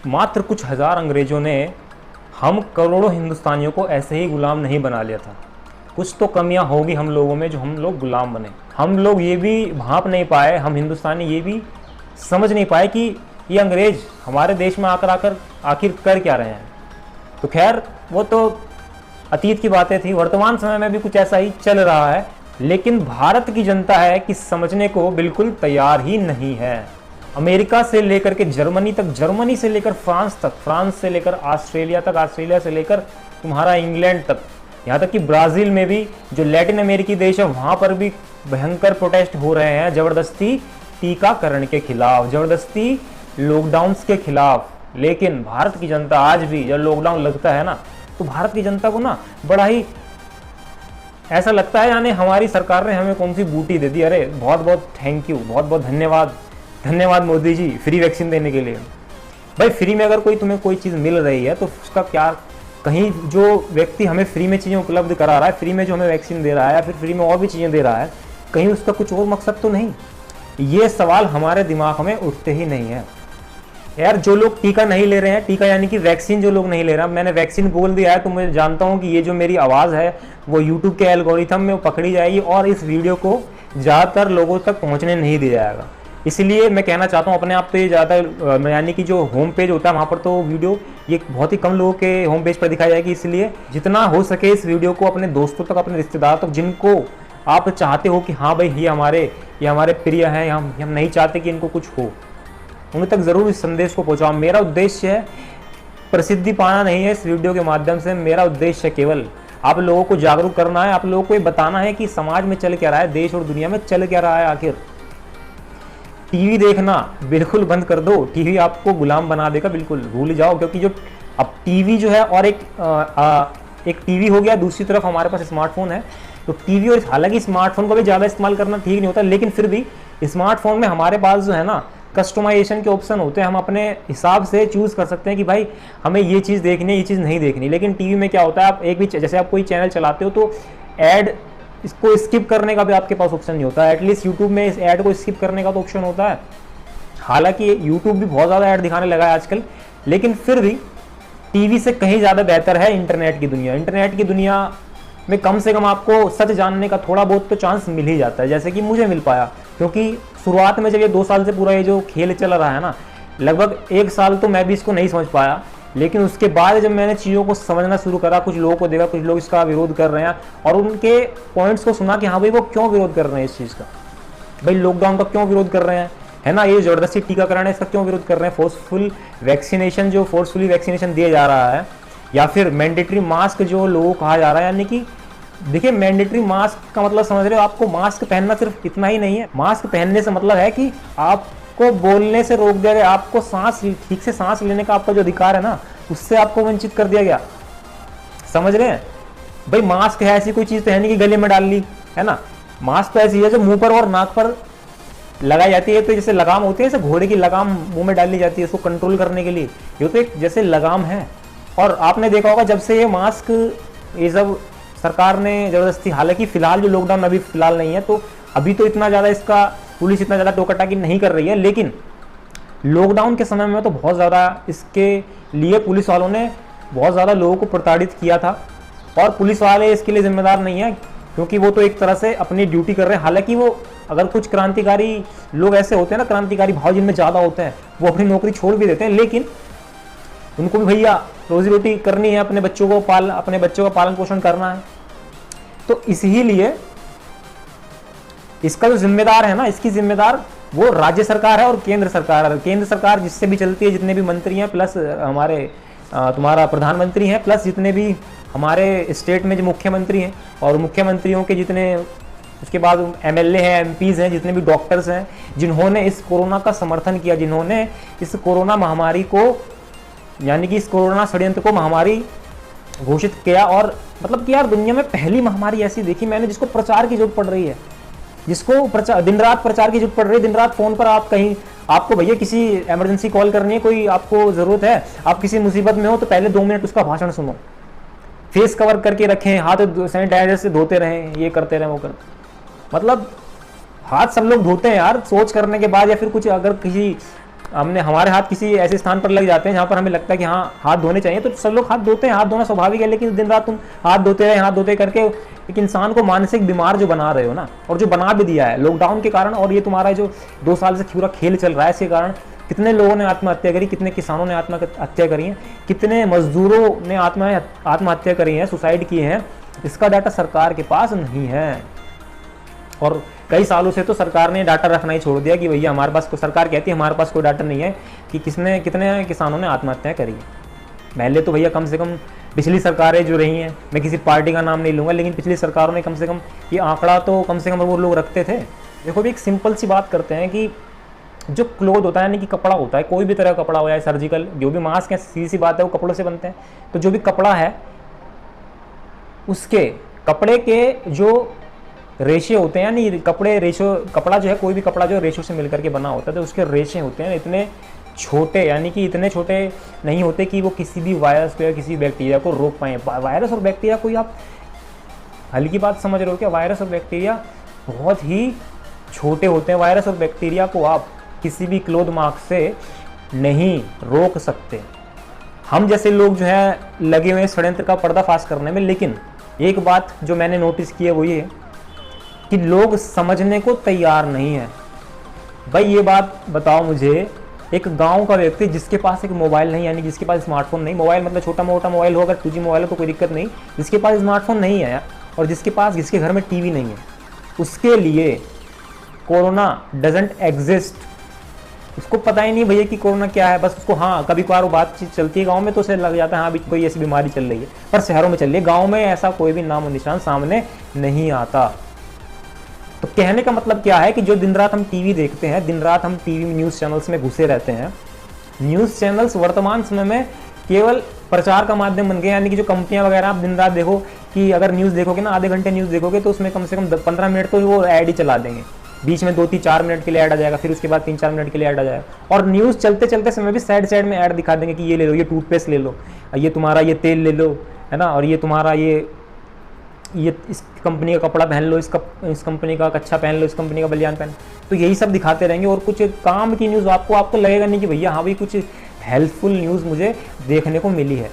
मात्र कुछ हज़ार अंग्रेज़ों ने हम करोड़ों हिंदुस्तानियों को ऐसे ही गुलाम नहीं बना लिया था। कुछ तो कमियां होगी हम लोगों में जो हम लोग गुलाम बने। हम लोग ये भी भांप नहीं पाए, हम हिंदुस्तानी ये भी समझ नहीं पाए कि ये अंग्रेज़ हमारे देश में आकर आखिर कर क्या रहे हैं। तो खैर वो तो अतीत की बातें थी, वर्तमान समय में भी कुछ ऐसा ही चल रहा है। लेकिन भारत की जनता है कि समझने को बिल्कुल तैयार ही नहीं है। अमेरिका से लेकर के जर्मनी तक, जर्मनी से लेकर फ्रांस तक, फ्रांस से लेकर ऑस्ट्रेलिया तक, ऑस्ट्रेलिया से लेकर तुम्हारा इंग्लैंड तक, यहाँ तक कि ब्राज़ील में भी जो लैटिन अमेरिकी देश है वहाँ पर भी भयंकर प्रोटेस्ट हो रहे हैं ज़बरदस्ती टीकाकरण के खिलाफ, ज़बरदस्ती लॉकडाउन्स के खिलाफ। लेकिन भारत की जनता आज भी जब लॉकडाउन लगता है ना, तो भारत की जनता को ना बड़ा ही ऐसा लगता है यानी हमारी सरकार ने हमें कौन सी बूटी दे दी। अरे बहुत बहुत थैंक यू, बहुत बहुत धन्यवाद, धन्यवाद मोदी जी फ्री वैक्सीन देने के लिए। भाई फ्री में अगर तुम्हें कोई चीज़ मिल रही है तो उसका क्या, कहीं जो व्यक्ति हमें फ्री में चीज़ें उपलब्ध करा रहा है, फ्री में जो हमें वैक्सीन दे रहा है या फिर फ्री में और भी चीज़ें दे रहा है, कहीं उसका कुछ और मकसद तो नहीं? ये सवाल हमारे दिमाग में उठते ही नहीं है यार। जो लोग टीका नहीं ले रहे हैं, टीका यानी कि वैक्सीन जो लोग नहीं ले रहे हैं, मैंने वैक्सीन बोल दिया है तो मैं जानता हूं कि ये जो मेरी आवाज़ है वो यूट्यूब के एल्गोरिथम में पकड़ी जाएगी और इस वीडियो को ज़्यादातर लोगों तक पहुंचने नहीं दिया जाएगा। इसलिए मैं कहना चाहता हूं अपने आप पे ज़्यादा, यानी कि जो होम पेज होता है वहाँ पर तो वीडियो ये बहुत ही कम लोगों के होम पेज पर दिखाई जाएगी। इसलिए जितना हो सके इस वीडियो को अपने दोस्तों तक, अपने रिश्तेदार तक, जिनको आप चाहते हो कि हाँ भाई ये हमारे प्रिय हैं, हम नहीं चाहते कि इनको कुछ हो, उन तक ज़रूर इस संदेश को पहुँचाओ। मेरा उद्देश्य है प्रसिद्धि पाना नहीं है इस वीडियो के माध्यम से। मेरा उद्देश्य है केवल आप लोगों को जागरूक करना है, आप लोगों को ये बताना है कि समाज में चल क्या रहा है, देश और दुनिया में चल क्या रहा है आखिर। टीवी देखना बिल्कुल बंद कर दो, टीवी आपको गुलाम बना देगा, बिल्कुल भूल जाओ। क्योंकि जो अब टीवी जो है और एक टीवी हो गया, दूसरी तरफ हमारे पास स्मार्टफोन है। तो टीवी और हालांकि स्मार्टफोन का भी ज़्यादा इस्तेमाल करना ठीक नहीं होता, लेकिन फिर भी स्मार्टफोन में हमारे पास जो है ना कस्टमाइजेशन के ऑप्शन होते हैं, हम अपने हिसाब से चूज़ कर सकते हैं कि भाई हमें ये चीज़ देखनी है, ये चीज़ नहीं देखनी। लेकिन टीवी में क्या होता है, आप एक भी जैसे आप कोई चैनल चलाते हो तो ऐड इसको स्किप करने का भी आपके पास ऑप्शन नहीं होता। एटलीस्ट यूट्यूब में इस ऐड को स्किप करने का तो ऑप्शन होता है। हालांकि यूट्यूब भी बहुत ज़्यादा ऐड दिखाने लगा है आजकल, लेकिन फिर भी टीवी से कहीं ज़्यादा बेहतर है इंटरनेट की दुनिया। इंटरनेट की दुनिया में कम से कम आपको सच जानने का थोड़ा बहुत तो चांस मिल ही जाता है, जैसे कि मुझे मिल पाया। क्योंकि शुरुआत में जब ये 2 साल से पूरा ये जो खेल चल रहा है ना, लगभग 1 साल तो मैं भी इसको नहीं समझ पाया, लेकिन उसके बाद जब मैंने चीज़ों को समझना शुरू करा, कुछ लोगों को देखा, कुछ लोग इसका विरोध कर रहे हैं और उनके पॉइंट्स को सुना कि हाँ भाई वो क्यों विरोध कर रहे हैं इस चीज़ का, भाई लॉकडाउन का क्यों विरोध कर रहे हैं, है ना, ये ज़बरदस्ती टीकाकरण है इसका क्यों विरोध कर रहे हैं, फोर्सफुली वैक्सीनेशन दिया जा रहा है, या फिर मैंडेटरी मास्क जो लोगों को कहा जा रहा है। यानी कि देखिए मैंडेटरी मास्क का मतलब समझ रहे हो, आपको मास्क पहनना सिर्फ इतना ही नहीं है। मास्क पहनने से मतलब है कि आपको बोलने से रोक दिया गया, आपको ठीक से सांस लेने का आपका जो अधिकार है ना, उससे आपको वंचित कर दिया गया। समझ रहे हैं भाई, मास्क है ऐसी कोई चीज़ तो है नहीं कि गले में डाल ली, है ना। मास्क तो ऐसी है जो मुंह पर और नाक पर लगाई जाती है। तो जैसे लगाम होती है, जैसे घोड़े की लगाम मुंह में डाली जाती है उसको कंट्रोल करने के लिए, ये तो एक जैसे लगाम है। और आपने देखा होगा जब से ये मास्क ये सब सरकार ने ज़बरदस्ती, हालांकि फिलहाल जो लॉकडाउन अभी फिलहाल नहीं है तो अभी तो इतना ज़्यादा इसका पुलिस इतना ज़्यादा टोकाटाकी नहीं कर रही है, लेकिन लॉकडाउन के समय में तो बहुत ज़्यादा इसके लिए पुलिस वालों ने बहुत ज़्यादा लोगों को प्रताड़ित किया था। और पुलिस वाले इसके लिए जिम्मेदार नहीं है, क्योंकि वो तो एक तरह से अपनी ड्यूटी कर रहे हैं। हालांकि वो अगर कुछ क्रांतिकारी लोग ऐसे होते हैं ना, क्रांतिकारी भाव जिनमें ज़्यादा होते हैं, वो अपनी नौकरी छोड़ भी देते हैं, लेकिन उनको भी भैया रोजी रोटी करनी है, अपने बच्चों का पालन पोषण करना है। तो इसीलिए इसका जो जिम्मेदार है ना, इसकी जिम्मेदार वो राज्य सरकार है और केंद्र सरकार है। केंद्र सरकार जिससे भी चलती है, जितने भी मंत्री हैं प्लस हमारे तुम्हारा प्रधानमंत्री हैं, प्लस जितने भी हमारे स्टेट में जो मुख्यमंत्री हैं और मुख्यमंत्रियों के जितने, उसके बाद एमएलए हैं, एमपीज़ हैं, जितने भी डॉक्टर्स हैं, जिन्होंने इस कोरोना का समर्थन किया, जिन्होंने इस कोरोना महामारी को, यानी कि इस कोरोना षड्यंत्र को महामारी घोषित किया। और मतलब कि यार दुनिया में पहली महामारी ऐसी देखी मैंने जिसको प्रचार की जरूरत पड़ रही है, जिसको दिन रात प्रचार की जरूरत पड़ रही है। दिन रात फोन पर आप कहीं, आपको भैया किसी इमरजेंसी कॉल करनी है, कोई आपको ज़रूरत है, आप किसी मुसीबत में हो, तो पहले 2 मिनट उसका भाषण सुनो, फेस कवर करके रखें, हाथ सैनिटाइजर से धोते रहें, ये करते रहें, वो करते, मतलब हाथ सब लोग धोते हैं यार सोच करने के बाद, या फिर कुछ अगर किसी हमने हमारे हाथ किसी ऐसे स्थान पर लग जाते हैं जहाँ पर हमें लगता है कि हाँ हाथ धोने चाहिए, तो सब लोग हाथ धोते हैं, हाथ धोना स्वाभाविक है, लेकिन दिन रात तुम हाथ धोते रहे, हाथ धोते करके एक इंसान को मानसिक बीमार जो बना रहे हो ना, और जो बना भी दिया है लॉकडाउन के कारण। और ये तुम्हारा जो 2 साल से पूरा खेल चल रहा है, इसके कारण कितने लोगों ने आत्महत्या करी, कितने किसानों ने आत्महत्या करी है, कितने मजदूरों ने आत्महत्या करी है, सुसाइड किए हैं, इसका डाटा सरकार के पास नहीं है। और कई सालों से तो सरकार ने डाटा रखना ही छोड़ दिया कि भैया हमारे पास, सरकार कहती है हमारे पास कोई डाटा नहीं है कि कितने किसानों ने आत्महत्या करी है। पहले तो भैया कम से कम पिछली सरकारें जो रही हैं, मैं किसी पार्टी का नाम नहीं लूँगा, लेकिन पिछली सरकारों ने कम से कम ये आंकड़ा तो कम से कम वो लोग रखते थे। देखो भी एक सिंपल सी बात करते हैं कि जो क्लोथ होता है, यानी कि कपड़ा होता है, कोई भी तरह का कपड़ा हो, या सर्जिकल जो भी मास्क है, सीधी सी बात है, वो कपड़ों से बनते हैं। तो जो भी कपड़ा है, उसके कपड़े के जो रेशे होते हैं, यानी कपड़ा जो है, कोई भी कपड़ा जो रेशो से मिलकर के बना होता है, तो उसके रेशे होते हैं इतने छोटे, यानी कि इतने छोटे नहीं होते कि वो किसी भी वायरस को या किसी बैक्टीरिया को रोक पाएँ। वायरस और बैक्टीरिया कोई आप हल्की बात समझ रहे हो क्या? वायरस और बैक्टीरिया बहुत ही छोटे होते हैं। वायरस और बैक्टीरिया को आप किसी भी क्लोथ मास्क से नहीं रोक सकते। हम जैसे लोग जो है लगे हुए हैं षड्यंत्र का पर्दाफाश करने में। लेकिन एक बात जो मैंने नोटिस की है वो ये कि लोग समझने को तैयार नहीं है। भाई ये बात बताओ मुझे, एक गांव का व्यक्ति जिसके पास एक मोबाइल नहीं, यानी जिसके पास स्मार्टफोन नहीं, मोबाइल मतलब छोटा मोटा मोबाइल हो, अगर 2G मोबाइल हो तो कोई दिक्कत नहीं, जिसके पास स्मार्टफोन नहीं है और जिसके घर में टीवी नहीं है, उसके लिए कोरोना डजंट एग्जिस्ट। उसको पता ही नहीं भैया कि कोरोना क्या है। बस उसको हाँ कभी कभार वो बातचीत चलती है गांव में तो उसे लग जाता है हाँ भी कोई ऐसी बीमारी चल रही है, पर शहरों में चल रही है, गाँव में ऐसा कोई भी नामो निशान सामने नहीं आता। तो कहने का मतलब क्या है कि जो दिन रात हम टीवी देखते हैं, दिन रात हम टीवी न्यूज़ चैनल्स में घुसे रहते हैं, न्यूज़ चैनल्स वर्तमान समय में केवल प्रचार का माध्यम बन गए। यानी कि जो कंपनियां वगैरह, आप दिन रात देखो कि अगर न्यूज़ देखोगे ना, आधे घंटे न्यूज़ देखोगे तो उसमें कम से कम 15 मिनट तो वो ऐड ही चला देंगे, बीच में 2-4 मिनट के लिए ऐड आ जाएगा, फिर उसके बाद 3-4 मिनट के लिए ऐड आ जाएगा। और न्यूज़ चलते चलते समय भी साइड में ऐड दिखा देंगे कि ये ले लो, ये टूथपेस्ट ले लो, ये तुम्हारा ये तेल ले लो, है ना, और ये तुम्हारा ये इस कंपनी का कपड़ा पहन लो, इस कंपनी का कच्छा पहन लो, इस कंपनी का बलियान पहन। तो यही सब दिखाते रहेंगे और कुछ काम की न्यूज़ आपको लगेगा नहीं कि भैया हाँ भाई कुछ हेल्पफुल न्यूज़ मुझे देखने को मिली है।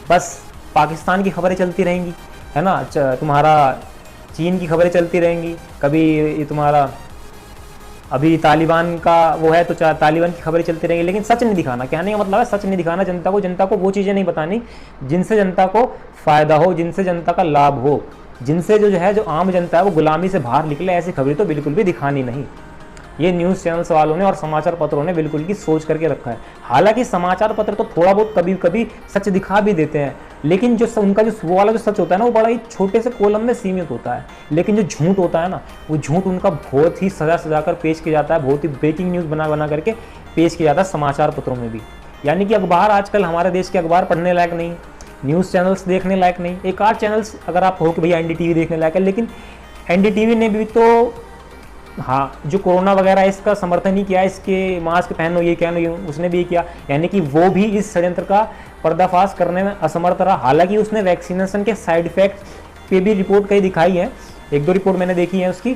बस पाकिस्तान की खबरें चलती रहेंगी, है ना, तुम्हारा चीन की खबरें चलती रहेंगी, कभी ये तुम्हारा अभी तालिबान का वो है तो तालिबान की खबरें चलती रहेंगी, लेकिन सच नहीं दिखाना। कहने का मतलब है सच नहीं दिखाना जनता को वो चीज़ें नहीं बतानी जिनसे जनता को फ़ायदा हो, जिनसे जनता का लाभ हो, जिनसे जो आम जनता है वो गुलामी से बाहर निकले। ऐसी खबरें तो बिल्कुल भी दिखानी नहीं। ये न्यूज़ चैनल्स वालों ने और समाचार पत्रों ने बिल्कुल की सोच करके रखा है। हालांकि समाचार पत्र तो थोड़ा बहुत कभी कभी सच दिखा भी देते हैं, लेकिन जो उनका वो वाला जो सच होता है ना, वो बड़ा ही छोटे से कॉलम में सीमित होता है। लेकिन जो झूठ होता है ना, वो झूठ उनका बहुत ही सजा कर पेश किया जाता है, बहुत ही ब्रेकिंग न्यूज़ बना करके पेश किया जाता है समाचार पत्रों में भी। यानी कि अखबार आजकल हमारे देश के अखबार पढ़ने लायक नहीं, न्यूज़ चैनल्स देखने लायक नहीं। एक आध चैनल्स अगर आप हो कि भैया NDTV देखने लायक है, लेकिन NDTV ने भी तो हाँ जो कोरोना वगैरह इसका समर्थन ही किया, इसके मास्क पहनो, ये क्या नो, उसने भी किया। यानी कि वो भी इस षड्यंत्र का पर्दाफाश करने में असमर्थ रहा। हालांकि उसने वैक्सीनेशन के साइड इफेक्ट पे भी रिपोर्ट कई दिखाई है, 1-2 रिपोर्ट मैंने देखी है उसकी।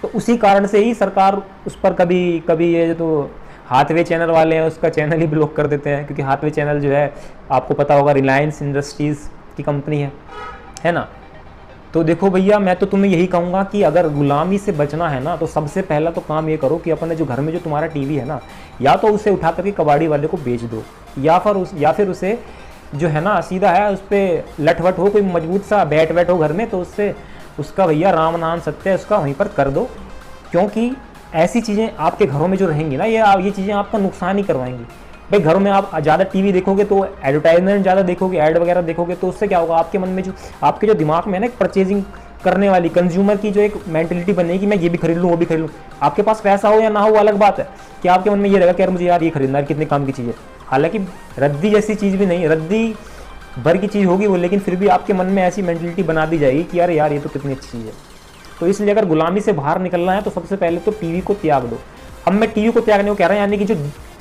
तो उसी कारण से ही सरकार उस पर कभी ये जो हाथवे चैनल वाले हैं उसका चैनल ही ब्लॉक कर देते हैं, क्योंकि हाथवे चैनल जो है आपको पता होगा रिलायंस इंडस्ट्रीज़ की कंपनी है ना। तो देखो भैया, मैं तो तुम्हें यही कहूँगा कि अगर गुलामी से बचना है ना, तो सबसे पहला तो काम ये करो कि अपने जो घर में जो तुम्हारा टीवी है ना, या तो उसे उठा करके कबाड़ी वाले को बेच दो, या फिर उसे जो है ना सीधा है उस पर लटवट हो, कोई मजबूत सा बैट हो घर में, तो उससे उसका भैया राम नाम सत्य है उसका वहीं पर कर दो। क्योंकि ऐसी चीज़ें आपके घरों में जो रहेंगी ना, ये चीज़ें आपका नुकसान ही करवाएंगी। भाई घरों में आप ज़्यादा टीवी देखोगे तो एडवर्टाइजमेंट ज़्यादा देखोगे, ऐड वगैरह देखोगे, तो उससे क्या होगा, आपके मन में आपके जो दिमाग में है ना एक परचेजिंग करने वाली, कंज्यूमर की जो एक मेंटलिटी बनेगी, मैं ये भी खरीद लूँ वो भी खरीद लूँ। आपके पास पैसा हो या ना हो वो अलग बात है, कि आपके मन में ये रहेगा कि यार मुझे यार ये खरीदना है, कितने काम की चीज़ है। हालांकि रद्दी जैसी चीज़ भी नहीं, रद्दी भर की चीज़ होगी वो, लेकिन फिर भी आपके मन में ऐसी मेंटलिटी बना दी जाएगी कि यार ये तो कितनी अच्छी चीज़ है। तो इसलिए अगर गुलामी से बाहर निकलना है तो सबसे पहले तो टीवी को त्याग दो। अब मैं टीवी को त्यागने को कह रहा हूँ, यानी कि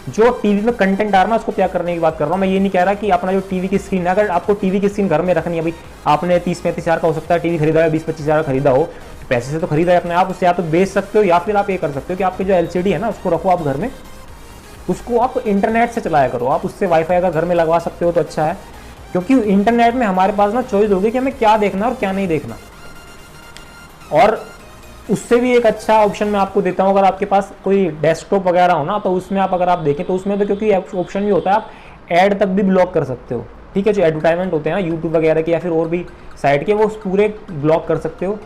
जो टीवी में कंटेंट आ रहा है उसको त्याग करने की बात कर रहा हूँ। मैं ये नहीं कह रहा कि अपना जो टीवी की स्क्रीन है, अगर आपको टीवी की स्क्रीन घर में रखनी है, भाई आपने 30-35 हज़ार का हो सकता है टीवी खरीदा है, 20-25 हज़ार का खरीदा हो, पैसे से तो खरीदा है अपने आप, उससे या तो बेच सकते हो या फिर आप ये कर सकते हो कि आपके जो LCD है ना उसको रखो आप घर में, उसको आप इंटरनेट से चलाया करो। आप उससे वाईफाई अगर घर में लगवा सकते हो तो अच्छा है, क्योंकि इंटरनेट में हमारे पास ना चॉइस होगी कि हमें क्या देखना और क्या नहीं देखना। और उससे भी एक अच्छा ऑप्शन मैं आपको देता हूँ, अगर आपके पास कोई डेस्कटॉप वगैरह हो ना, तो उसमें आप अगर आप देखें तो उसमें तो क्योंकि ऑप्शन भी होता है, आप ऐड तक भी ब्लॉक कर सकते हो। ठीक है, जो एडवर्टाइजमेंट होते हैं यूट्यूब वगैरह के या फिर और भी साइट के, वो पूरे ब्लॉक कर सकते हो।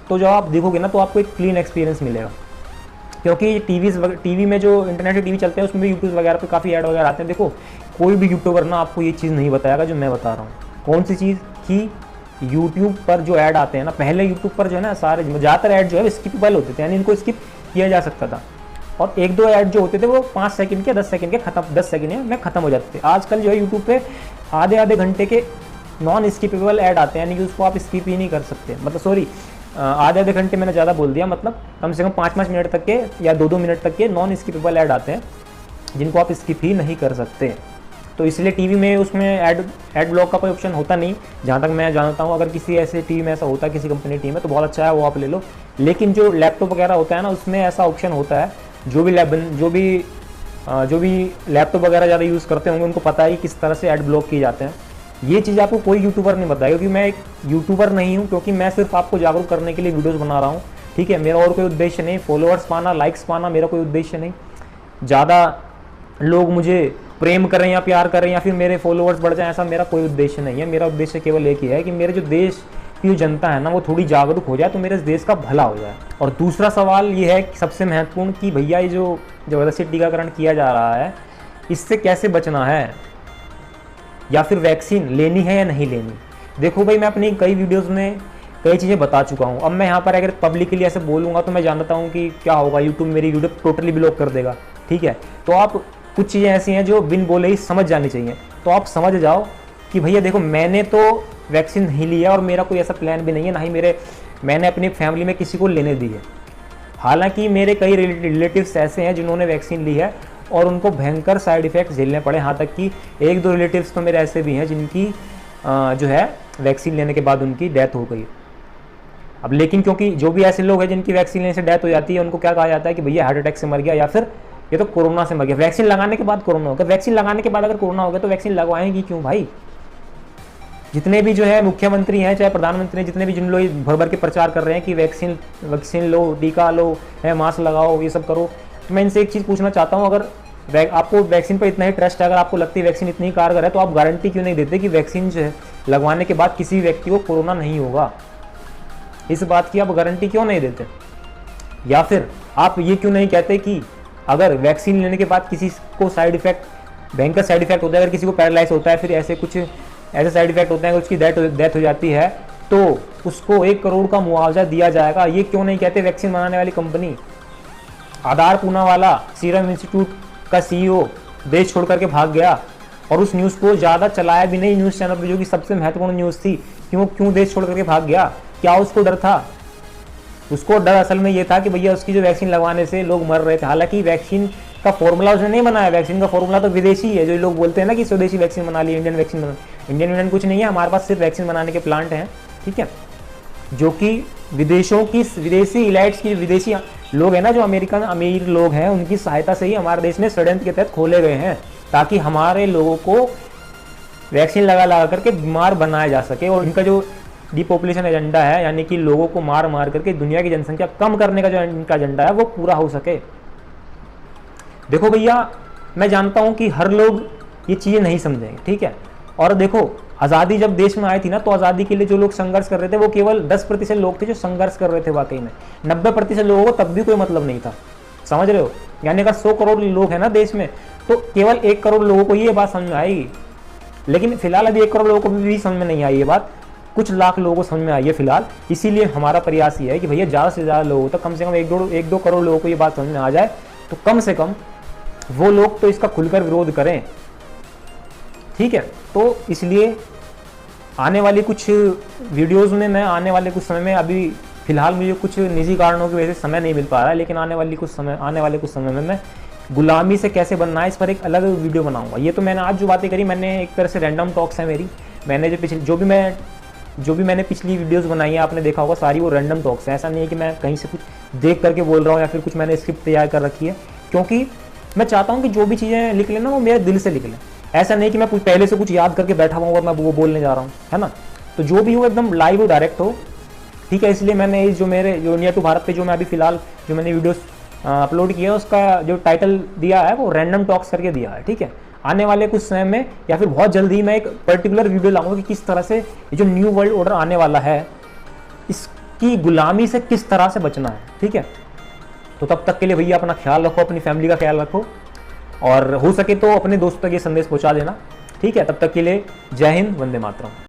तो जब आप देखोगे ना तो आपको एक क्लीन एक्सपीरियंस मिलेगा, क्योंकि टीवी में जो इंटरनेट के टीवी चलते हैं उसमें भी यूट्यूब वगैरह पे काफ़ी ऐड वगैरह आते हैं। देखो कोई भी यूट्यूबर ना आपको ये चीज़ नहीं बताएगा जो मैं बता रहा हूँ। कौन सी चीज़ कि यूट्यूब पर जो ऐड आते हैं ना, पहले यूट्यूब पर जो है ना सारे ज़्यादातर ऐड जो है स्किपेबल होते थे, यानी इनको स्किप किया जा सकता था। और एक दो ऐड जो होते थे वो 5 सेकंड के 10 सेकंड के खत्म 10 सेकंड में ख़त्म हो जाते थे। आजकल जो है यूट्यूब पे आधे आधे घंटे के नॉन स्किपेबल ऐड आते हैं, यानी कि उसको आप स्किप ही नहीं कर सकते। मतलब सॉरी, आधे आधे घंटे मैंने ज़्यादा बोल दिया, मतलब कम से कम 5-5 मिनट तक के या 2-2 मिनट तक के नॉन स्किपेबल ऐड आते हैं जिनको आप स्किप ही नहीं कर सकते। तो इसलिए टीवी में उसमें ऐड ब्लॉक का कोई ऑप्शन होता नहीं, जहाँ तक मैं जानता हूँ। अगर किसी ऐसे टीवी में ऐसा होता है, किसी कंपनी टीवी में, तो बहुत अच्छा है, वो आप ले लो। लेकिन जो लैपटॉप वगैरह होता है ना, उसमें ऐसा ऑप्शन होता है, जो भी लैपटॉप वगैरह ज़्यादा यूज़ करते होंगे उनको पता है कि किस तरह से ऐड ब्लॉक किए जाते हैं। ये चीज़ आपको कोई यूट्यूबर नहीं बताएगा, क्योंकि मैं एक यूट्यूबर नहीं हूँ, क्योंकि मैं सिर्फ आपको जागरूक करने के लिए वीडियोज़ बना रहा हूँ। ठीक है, मेरा और कोई उद्देश्य नहीं, फॉलोअर्स पाना, लाइक्स पाना मेरा कोई उद्देश्य नहीं, ज़्यादा लोग मुझे प्रेम करें या प्यार करें या फिर मेरे फॉलोअर्स बढ़ जाएं, ऐसा मेरा कोई उद्देश्य नहीं है। मेरा उद्देश्य केवल एक ही है कि मेरे जो देश की जो जनता है ना वो थोड़ी जागरूक हो जाए, तो मेरे देश का भला हो जाए। और दूसरा सवाल ये है कि सबसे महत्वपूर्ण, कि भैया ये जो ज़बरदस्ती टीकाकरण किया जा रहा है, इससे कैसे बचना है, या फिर वैक्सीन लेनी है या नहीं लेनी। देखो भाई, मैं अपनी कई वीडियोज़ में कई चीज़ें बता चुका हूँ। अब मैं यहाँ पर अगर पब्लिकली ऐसे बोलूँगा तो मैं जानता हूँ कि क्या होगा, यूट्यूब मेरी वीडियो टोटली ब्लॉक कर देगा। ठीक है, तो आप कुछ चीज़ें ऐसी हैं जो बिन बोले ही समझ जानी चाहिए। तो आप समझ जाओ कि भैया देखो, मैंने तो वैक्सीन नहीं लिया और मेरा कोई ऐसा प्लान भी नहीं है, ना ही मैंने अपनी फैमिली में किसी को लेने दी है। हालांकि मेरे कई रिलेटिव्स ऐसे हैं जिन्होंने वैक्सीन ली है और उनको भयंकर साइड इफ़ेक्ट्स झेलने पड़े। यहाँ तक कि 1-2 रिलेटिव्स तो मेरे ऐसे भी हैं जिनकी जो है वैक्सीन लेने के बाद उनकी डेथ हो गई। अब लेकिन क्योंकि जो भी ऐसे लोग हैं जिनकी वैक्सीन लेने से डेथ हो जाती है, उनको क्या कहा जाता है कि भैया हार्ट अटैक से मर गया या फिर ये तो कोरोना से मर गया। वैक्सीन लगाने के बाद कोरोना हो गया। वैक्सीन लगाने के बाद अगर कोरोना हो गया तो वैक्सीन लगवाएंगी क्यों भाई। जितने भी जो है मुख्यमंत्री हैं, चाहे प्रधानमंत्री हैं, जितने भी जिन लोग भर भर के प्रचार कर रहे हैं कि वैक्सीन लो, टीका लो, है मास्क लगाओ, ये सब करो, तो मैं इनसे एक चीज़ पूछना चाहता हूँ, अगर आपको वैक्सीन पर इतना ही ट्रस्ट है, अगर आपको लगती है वैक्सीन इतनी कारगर है, तो आप गारंटी क्यों नहीं देते कि वैक्सीन जो है लगवाने के बाद किसी व्यक्ति को कोरोना नहीं होगा। इस बात की आप गारंटी क्यों नहीं देते? या फिर आप ये क्यों नहीं कहते कि अगर वैक्सीन लेने के बाद किसी को साइड इफेक्ट, भयंकर साइड इफेक्ट होता है, अगर किसी को पैरालाइज होता है, फिर ऐसे साइड इफेक्ट होते हैं, उसकी डेथ हो जाती है, तो उसको 1 करोड़ का मुआवजा दिया जाएगा। ये क्यों नहीं कहते वैक्सीन बनाने वाली कंपनी? आधार पूना वाला सीरम इंस्टीट्यूट का CEO देश छोड़ करके भाग गया और उस न्यूज़ को ज़्यादा चलाया भी नहीं न्यूज़ चैनल पर, जो कि सबसे महत्वपूर्ण न्यूज़ थी। क्यों देश छोड़ करके भाग गया? क्या उसको डर था? उसको डर असल में ये था कि भैया उसकी जो वैक्सीन लगवाने से लोग मर रहे थे। हालांकि वैक्सीन का फॉर्मूला उसने नहीं बनाया, वैक्सीन का फॉर्मूला तो विदेशी है। जो लोग बोलते हैं ना कि स्वदेशी वैक्सीन बना ली, इंडियन वैक्सीन बना, इंडियन कुछ नहीं है, हमारे पास सिर्फ वैक्सीन बनाने के प्लांट हैं। ठीक है, जो कि विदेशी इलाइट्स की विदेशी लोग हैं ना, जो अमेरिकन अमीर लोग हैं, उनकी सहायता से ही हमारे देश में षड्यंत्र के तहत खोले गए हैं, ताकि हमारे लोगों को वैक्सीन लगा करके बीमार बनाया जा सके। और इनका जो डिपॉपुलेशन एजेंडा है, यानी कि लोगों को मार करके दुनिया की जनसंख्या कम करने का जो इनका एजेंडा है वो पूरा हो सके। देखो भैया, मैं जानता हूं कि हर लोग ये चीज़ें नहीं समझेंगे। ठीक है, और देखो, आज़ादी जब देश में आई थी ना, तो आज़ादी के लिए जो लोग संघर्ष कर रहे थे वो केवल 10% लोग थे जो संघर्ष कर रहे थे वाकई में। 90% लोगों को तब भी कोई मतलब नहीं था। समझ रहे हो? यानी अगर 100 करोड़ लोग हैं ना देश में, तो केवल 1 करोड़ लोगों को ये बात समझ में आएगी। लेकिन फिलहाल अभी 1 करोड़ लोगों को भी समझ में नहीं आई ये बात, कुछ लाख लोगों को समझ में आई है फिलहाल। इसीलिए हमारा प्रयास ये है कि भैया ज़्यादा से ज़्यादा लोगों तक, कम से कम 1-2 करोड़ लोगों को ये बात समझ में आ जाए, तो कम से कम वो लोग तो इसका खुलकर विरोध करें। ठीक है, तो इसलिए आने वाली कुछ वीडियोज़ में, मैं आने वाले कुछ समय में, अभी फिलहाल मुझे कुछ निजी कारणों की वजह से समय नहीं मिल पा रहा है, लेकिन आने वाले कुछ समय में मैं गुलामी से कैसे बनना है इस पर एक अलग वीडियो बनाऊंगा। ये तो मैंने आज जो बातें करी, मैंने एक तरह से रैंडम टॉक्स है मेरी। मैंने जो भी मैंने पिछली वीडियोस बनाई है, आपने देखा होगा, सारी वो रैंडम टॉक्स है। ऐसा नहीं है कि मैं कहीं से कुछ देख करके बोल रहा हूँ या फिर कुछ मैंने स्क्रिप्ट तैयार कर रखी है, क्योंकि मैं चाहता हूँ कि जो भी चीज़ें लिख लेना वो मेरे दिल से लिख लें, ऐसा नहीं कि मैं पहले से कुछ याद करके बैठा हुआ और मैं वो बोलने जा रहा हूँ, है ना। तो जो भी हो एकदम लाइव हो, डायरेक्ट हो, ठीक है। इसलिए मैंने जो इंडिया टू भारत पे जो मैं अभी फिलहाल जो मैंने वीडियोस अपलोड किया है उसका जो टाइटल दिया है वो रैंडम टॉक्स करके दिया है, ठीक है। आने वाले कुछ समय में या फिर बहुत जल्दी ही मैं एक पर्टिकुलर वीडियो लाऊंगा कि किस तरह से ये जो न्यू वर्ल्ड ऑर्डर आने वाला है इसकी गुलामी से किस तरह से बचना है, ठीक है। तो तब तक के लिए भैया अपना ख्याल रखो, अपनी फैमिली का ख्याल रखो, और हो सके तो अपने दोस्तों तक ये संदेश पहुंचा देना, ठीक है। तब तक के लिए जय हिंद, वंदे मातरम।